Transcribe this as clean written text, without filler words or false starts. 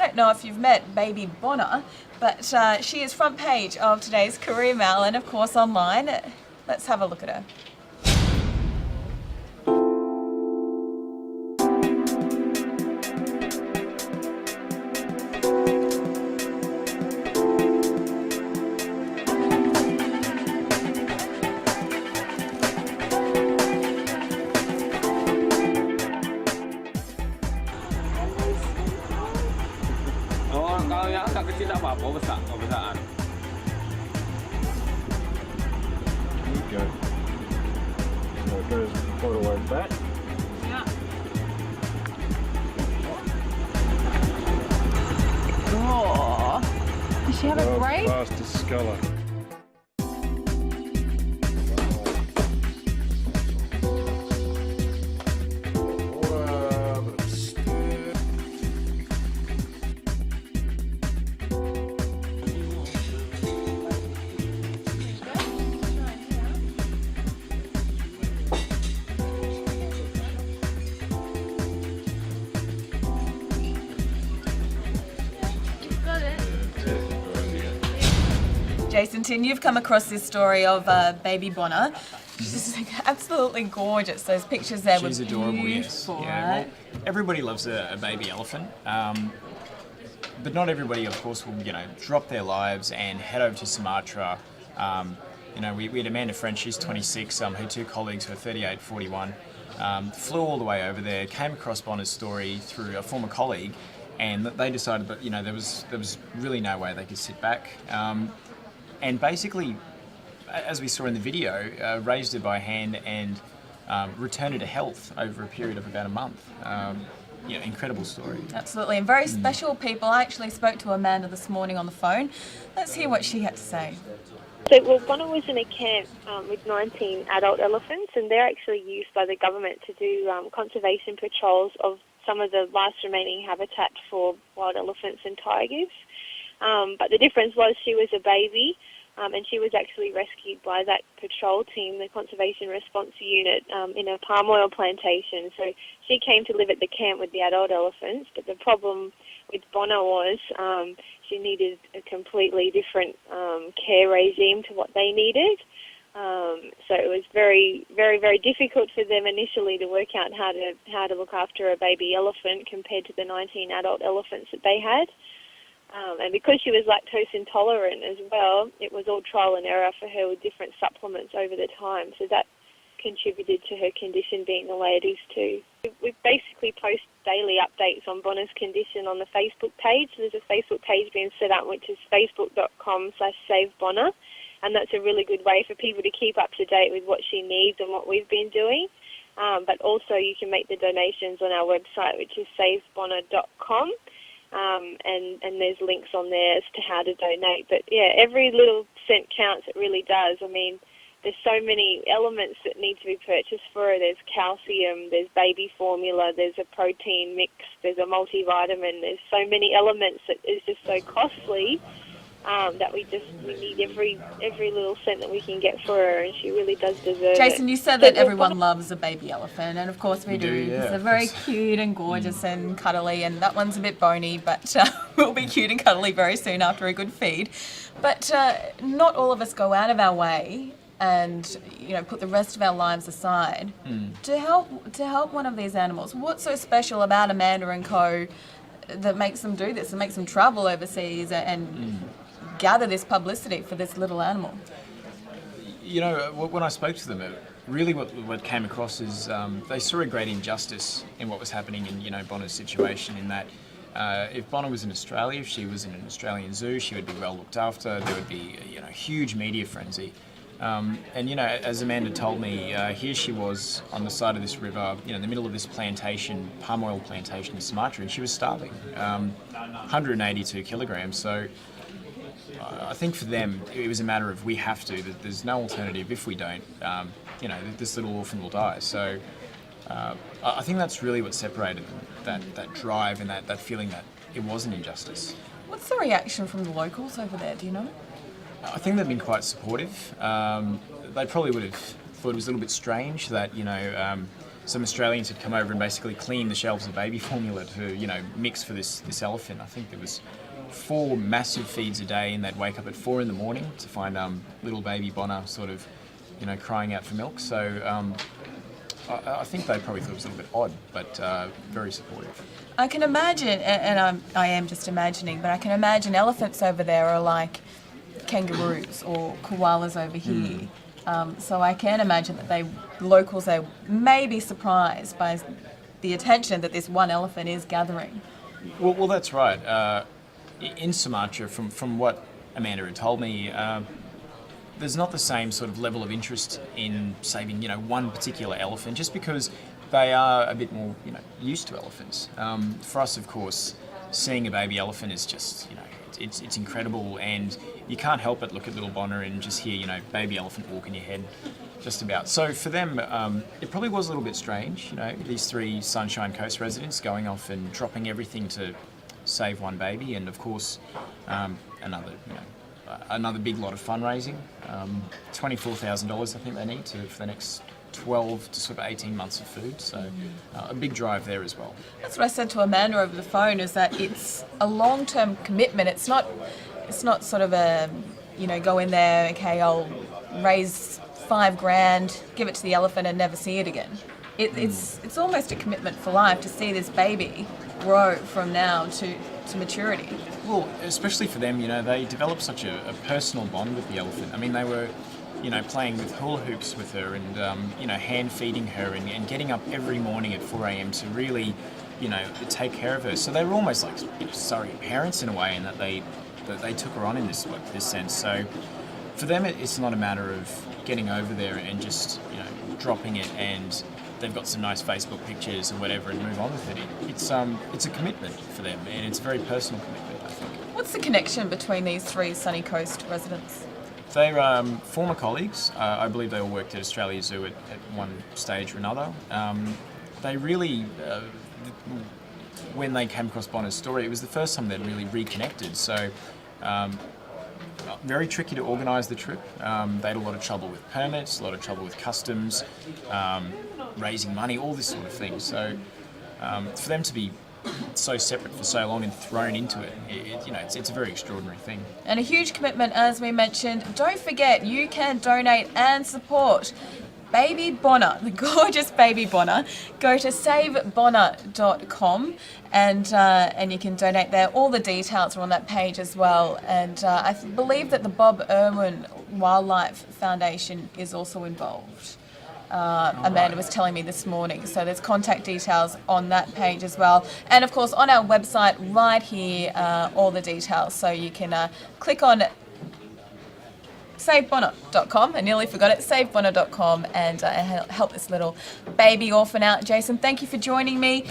don't know if you've met baby Bona, but she is front page of today's Courier Mail and of course online. Let's have a look at her. Oh, kalau yang agak kecil tak apa-apa, besar-besarkan. There you go. So it goes all the way back. Yeah. Oh, does she have a break? Fastest sculler. Jason Tin, you've come across this story of baby Bona. She's just absolutely gorgeous. Those pictures there were She's adorable, yes. beautiful, Yeah, right? well, everybody loves a baby elephant, but not everybody, of course, will drop their lives and head over to Sumatra. We had Amanda French, she's 26. Her two colleagues who are 38, 41, flew all the way over there, came across Bona's story through a former colleague, and they decided that there was really no way they could sit back. And basically, as we saw in the video, raised her by hand and returned her to health over a period of about a month. Incredible story. Absolutely, and very special people. I actually spoke to Amanda this morning on the phone. Let's hear what she had to say. So, Bona was in a camp with 19 adult elephants, and they're actually used by the government to do conservation patrols of some of the last remaining habitat for wild elephants and tigers. But the difference was she was a baby, and she was actually rescued by that patrol team, the Conservation Response Unit, in a palm oil plantation. So she came to live at the camp with the adult elephants, but the problem with Bona was she needed a completely different care regime to what they needed. So it was very, very, very difficult for them initially to work out how to look after a baby elephant compared to the 19 adult elephants that they had. And because she was lactose intolerant as well, it was all trial and error for her with different supplements over the time. So that contributed to her condition being the way it is too. We basically post daily updates on Bona's condition on the Facebook page. There's a Facebook page being set up which is facebook.com/SaveBona, and that's a really good way for people to keep up to date with what she needs and what we've been doing. But also you can make the donations on our website, which is savebona.com. And there's links on there as to how to donate. But yeah, every little cent counts, it really does. I mean, there's so many elements that need to be purchased for her. There's calcium, there's baby formula, there's a protein mix, there's a multivitamin. There's so many elements that is just so costly that we need every little cent that we can get for her, and she really does deserve it. Jason, you said that everyone loves a baby elephant, and of course we do. Yeah. They're very cute and gorgeous and cuddly, and that one's a bit bony, but will be cute and cuddly very soon after a good feed. But not all of us go out of our way and put the rest of our lives aside to help one of these animals. What's so special about Amanda and Co that makes them do this, that makes them travel overseas and gather this publicity for this little animal? When I spoke to them, really what came across is they saw a great injustice in what was happening in Bona's situation, in that if Bona was in Australia, if she was in an Australian zoo, she would be well looked after. There would be a huge media frenzy. As Amanda told me, here she was on the side of this river, in the middle of this plantation, palm oil plantation in Sumatra, and she was starving, 182 kilograms. So I think for them, it was a matter of we have to. There's no alternative. If we don't, this little orphan will die. So I think that's really what separated them, that drive and that feeling that it was an injustice. What's the reaction from the locals over there, do you know? I think they've been quite supportive. They probably would have thought it was a little bit strange that, some Australians had come over and basically cleaned the shelves of baby formula to, mix for this elephant. I think there was 4 massive feeds a day, and they'd wake up at 4 in the morning to find little baby Bona sort of, crying out for milk. So I think they probably thought it was a little bit odd, but very supportive. I can imagine, and I am just imagining, but I can imagine elephants over there are like kangaroos or koalas over here. So I can imagine that locals may be surprised by the attention that this one elephant is gathering. Well, that's right. In Sumatra, from what Amanda had told me, there's not the same sort of level of interest in saving, one particular elephant, just because they are a bit more, used to elephants. For us, of course, seeing a baby elephant is just, it's incredible, and you can't help but look at little Bona and just hear, baby elephant walk in your head, just about. So for them, it probably was a little bit strange, these 3 Sunshine Coast residents going off and dropping everything to save one baby, and of course, another big lot of fundraising. $24,000 I think they need for the next 12 to sort of 18 months of food, so a big drive there as well. That's what I said to Amanda over the phone, is that it's a long-term commitment. It's not sort of a, go in there, okay, I'll raise $5,000, give it to the elephant and never see it again. It's almost a commitment for life to see this baby grow from now to maturity. Well, especially for them, they developed such a personal bond with the elephant. I mean, they were playing with hula hoops with her and, hand feeding her and getting up every morning at 4 a.m. to really, take care of her. So they were almost like surrogate parents in a way, in that they took her on in this sense. So for them, it's not a matter of getting over there and just, dropping it and they've got some nice Facebook pictures and whatever and move on with it. It's a commitment for them, and it's a very personal commitment, I think. What's the connection between these 3 Sunny Coast residents? They're former colleagues. I believe they all worked at Australia Zoo at one stage or another. They really, when they came across Bona's story, it was the first time they'd really reconnected. So very tricky to organise the trip. They had a lot of trouble with permits, a lot of trouble with customs, raising money, all this sort of thing. So for them to be so separate for so long and thrown into it, it's a very extraordinary thing. And a huge commitment, as we mentioned. Don't forget, you can donate and support baby Bona, the gorgeous baby Bona. Go to savebona.com and you can donate there. All the details are on that page as well. And I believe that the Bob Irwin Wildlife Foundation is also involved. Amanda was telling me this morning. So there's contact details on that page as well. And of course on our website right here, all the details. So you can click on savebona.com, I nearly forgot it, savebona.com, and help this little baby orphan out. Jason, thank you for joining me.